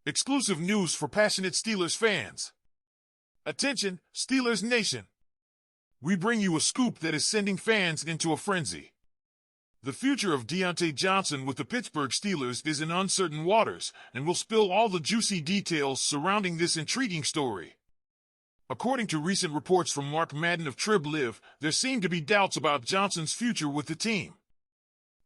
Exclusive news for passionate Steelers fans. Attention, Steelers Nation. We bring you a scoop that is sending fans into a frenzy. The future of Diontae Johnson with the Pittsburgh Steelers is in uncertain waters, and we'll spill all the juicy details surrounding this intriguing story. According to recent reports from Mark Madden of Trib Live, there seem to be doubts about Johnson's future with the team.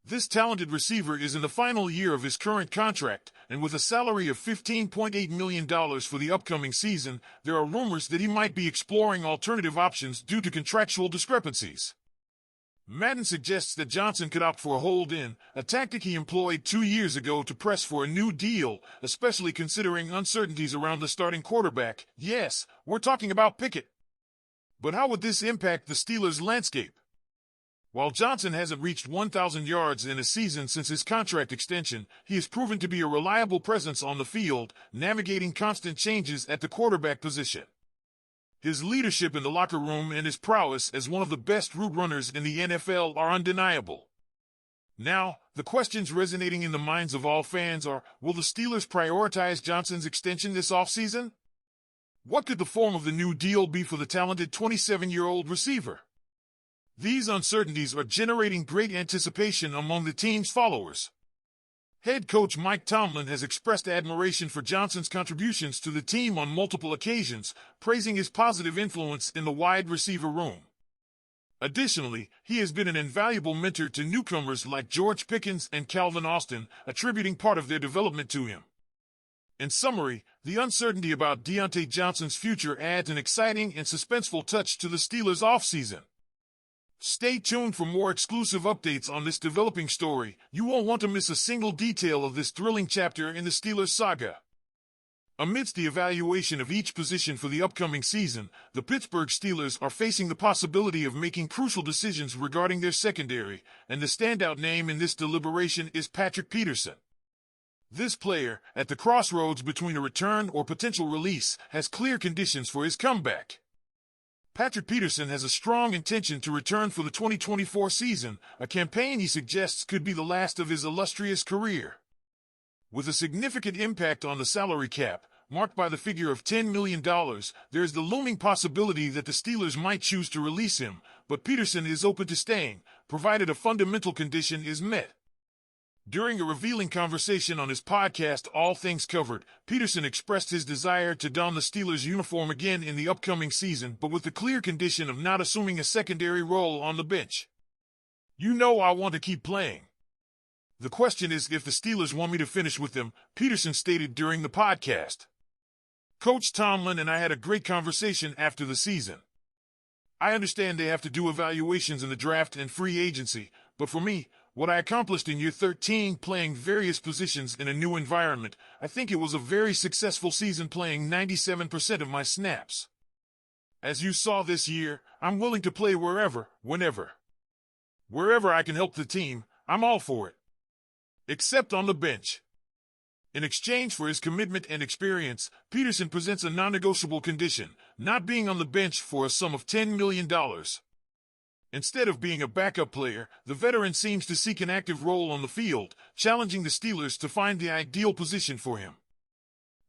This talented receiver is in the final year of his current contract, and with a salary of $15.8 million for the upcoming season, there are rumors that he might be exploring alternative options due to contractual discrepancies. Madden suggests that Johnson could opt for a hold-in, a tactic he employed 2 years ago to press for a new deal, especially considering uncertainties around the starting quarterback. Yes, we're talking about Pickett. But how would this impact the Steelers' landscape? While Johnson hasn't reached 1,000 yards in a season since his contract extension, he has proven to be a reliable presence on the field, navigating constant changes at the quarterback position. His leadership in the locker room and his prowess as one of the best route runners in the NFL are undeniable. Now, the questions resonating in the minds of all fans are, will the Steelers prioritize Johnson's extension this offseason? What could the form of the new deal be for the talented 27-year-old receiver? These uncertainties are generating great anticipation among the team's followers. Head coach Mike Tomlin has expressed admiration for Johnson's contributions to the team on multiple occasions, praising his positive influence in the wide receiver room. Additionally, he has been an invaluable mentor to newcomers like George Pickens and Calvin Austin, attributing part of their development to him. In summary, the uncertainty about Diontae Johnson's future adds an exciting and suspenseful touch to the Steelers' offseason. Stay tuned for more exclusive updates on this developing story. You won't want to miss a single detail of this thrilling chapter in the Steelers saga. Amidst the evaluation of each position for the upcoming season, the Pittsburgh Steelers are facing the possibility of making crucial decisions regarding their secondary, and the standout name in this deliberation is Patrick Peterson. This player, at the crossroads between a return or potential release, has clear conditions for his comeback. Patrick Peterson has a strong intention to return for the 2024 season, a campaign he suggests could be the last of his illustrious career. With a significant impact on the salary cap, marked by the figure of $10 million, there is the looming possibility that the Steelers might choose to release him, but Peterson is open to staying, provided a fundamental condition is met. During a revealing conversation on his podcast, All Things Covered, Peterson expressed his desire to don the Steelers' uniform again in the upcoming season, but with the clear condition of not assuming a secondary role on the bench. "You know I want to keep playing. The question is if the Steelers want me to finish with them," Peterson stated during the podcast. "Coach Tomlin and I had a great conversation after the season. I understand they have to do evaluations in the draft and free agency, but for me, what I accomplished in year 13 playing various positions in a new environment, I think it was a very successful season playing 97% of my snaps. As you saw this year, I'm willing to play wherever, whenever. Wherever I can help the team, I'm all for it. Except on the bench." In exchange for his commitment and experience, Peterson presents a non-negotiable condition, not being on the bench for a sum of $10 million. Instead of being a backup player, the veteran seems to seek an active role on the field, challenging the Steelers to find the ideal position for him.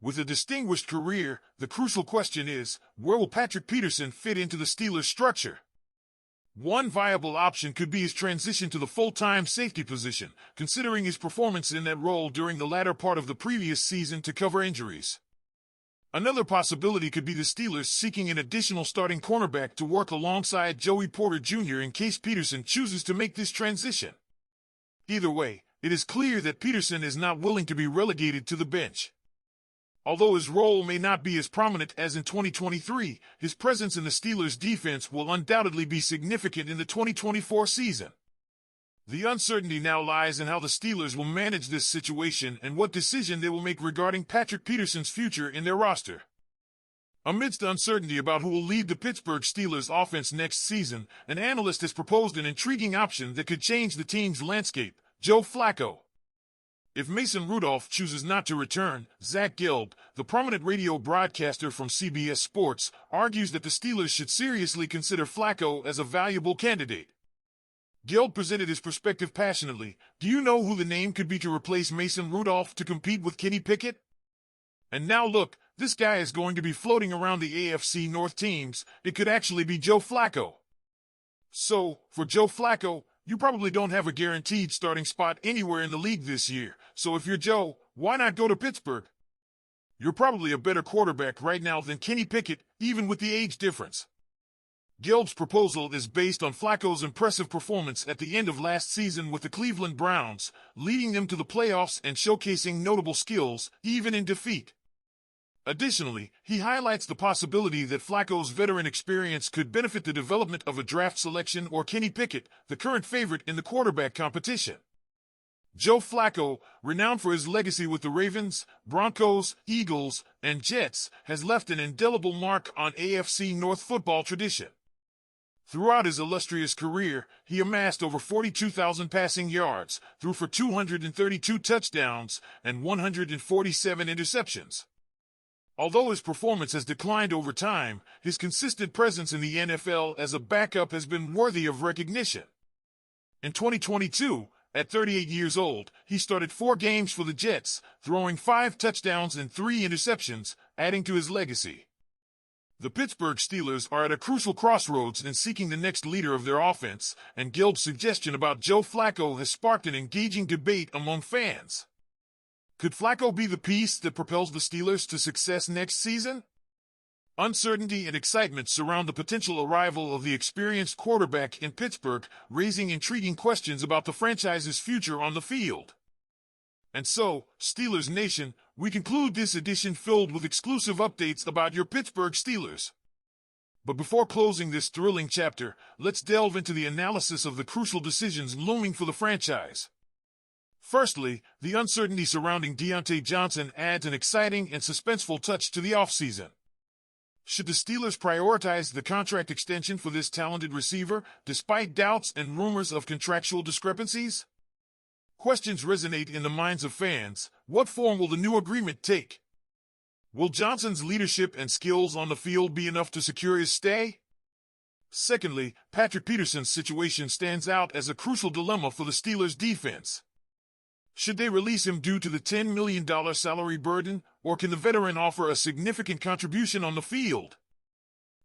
With a distinguished career, the crucial question is, where will Patrick Peterson fit into the Steelers' structure? One viable option could be his transition to the full-time safety position, considering his performance in that role during the latter part of the previous season to cover injuries. Another possibility could be the Steelers seeking an additional starting cornerback to work alongside Joey Porter Jr. in case Peterson chooses to make this transition. Either way, it is clear that Peterson is not willing to be relegated to the bench. Although his role may not be as prominent as in 2023, his presence in the Steelers' defense will undoubtedly be significant in the 2024 season. The uncertainty now lies in how the Steelers will manage this situation and what decision they will make regarding Patrick Peterson's future in their roster. Amidst uncertainty about who will lead the Pittsburgh Steelers offense next season, an analyst has proposed an intriguing option that could change the team's landscape: Joe Flacco. If Mason Rudolph chooses not to return, Zach Gelb, the prominent radio broadcaster from CBS Sports, argues that the Steelers should seriously consider Flacco as a valuable candidate. Gelb presented his perspective passionately. "Do you know who the name could be to replace Mason Rudolph to compete with Kenny Pickett? And now look, this guy is going to be floating around the AFC North teams. It could actually be Joe Flacco. So, for Joe Flacco, you probably don't have a guaranteed starting spot anywhere in the league this year. So if you're Joe, why not go to Pittsburgh? You're probably a better quarterback right now than Kenny Pickett, even with the age difference. Gelb's proposal is based on Flacco's impressive performance at the end of last season with the Cleveland Browns, leading them to the playoffs and showcasing notable skills, even in defeat. Additionally, he highlights the possibility that Flacco's veteran experience could benefit the development of a draft selection or Kenny Pickett, the current favorite in the quarterback competition. Joe Flacco, renowned for his legacy with the Ravens, Broncos, Eagles, and Jets, has left an indelible mark on AFC North football tradition. Throughout his illustrious career, he amassed over 42,000 passing yards, threw for 232 touchdowns, and 147 interceptions. Although his performance has declined over time, his consistent presence in the NFL as a backup has been worthy of recognition. In 2022, at 38 years old, he started 4 games for the Jets, throwing 5 touchdowns and 3 interceptions, adding to his legacy. The Pittsburgh Steelers are at a crucial crossroads in seeking the next leader of their offense, and Gelb's suggestion about Joe Flacco has sparked an engaging debate among fans. Could Flacco be the piece that propels the Steelers to success next season? Uncertainty and excitement surround the potential arrival of the experienced quarterback in Pittsburgh, raising intriguing questions about the franchise's future on the field. And so, Steelers Nation, we conclude this edition filled with exclusive updates about your Pittsburgh Steelers. But before closing this thrilling chapter, let's delve into the analysis of the crucial decisions looming for the franchise. Firstly, the uncertainty surrounding Diontae Johnson adds an exciting and suspenseful touch to the offseason. Should the Steelers prioritize the contract extension for this talented receiver, despite doubts and rumors of contractual discrepancies? Questions resonate in the minds of fans. What form will the new agreement take? Will Johnson's leadership and skills on the field be enough to secure his stay? Secondly, Patrick Peterson's situation stands out as a crucial dilemma for the Steelers' defense. Should they release him due to the $10 million salary burden, or can the veteran offer a significant contribution on the field?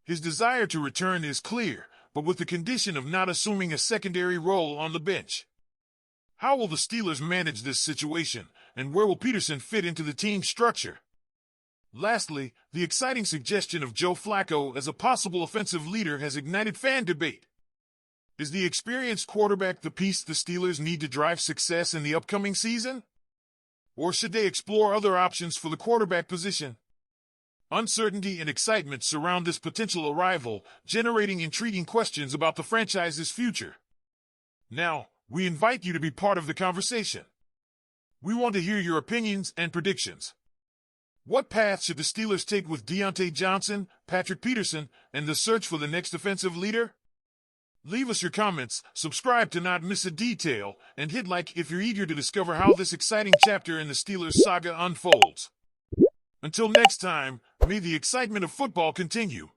His desire to return is clear, but with the condition of not assuming a secondary role on the bench. How will the Steelers manage this situation, and where will Peterson fit into the team's structure? Lastly, the exciting suggestion of Joe Flacco as a possible offensive leader has ignited fan debate. Is the experienced quarterback the piece the Steelers need to drive success in the upcoming season? Or should they explore other options for the quarterback position? Uncertainty and excitement surround this potential arrival, generating intriguing questions about the franchise's future. Now, we invite you to be part of the conversation. We want to hear your opinions and predictions. What path should the Steelers take with Diontae Johnson, Patrick Peterson, and the search for the next offensive leader? Leave us your comments, subscribe to not miss a detail, and hit like if you're eager to discover how this exciting chapter in the Steelers saga unfolds. Until next time, may the excitement of football continue.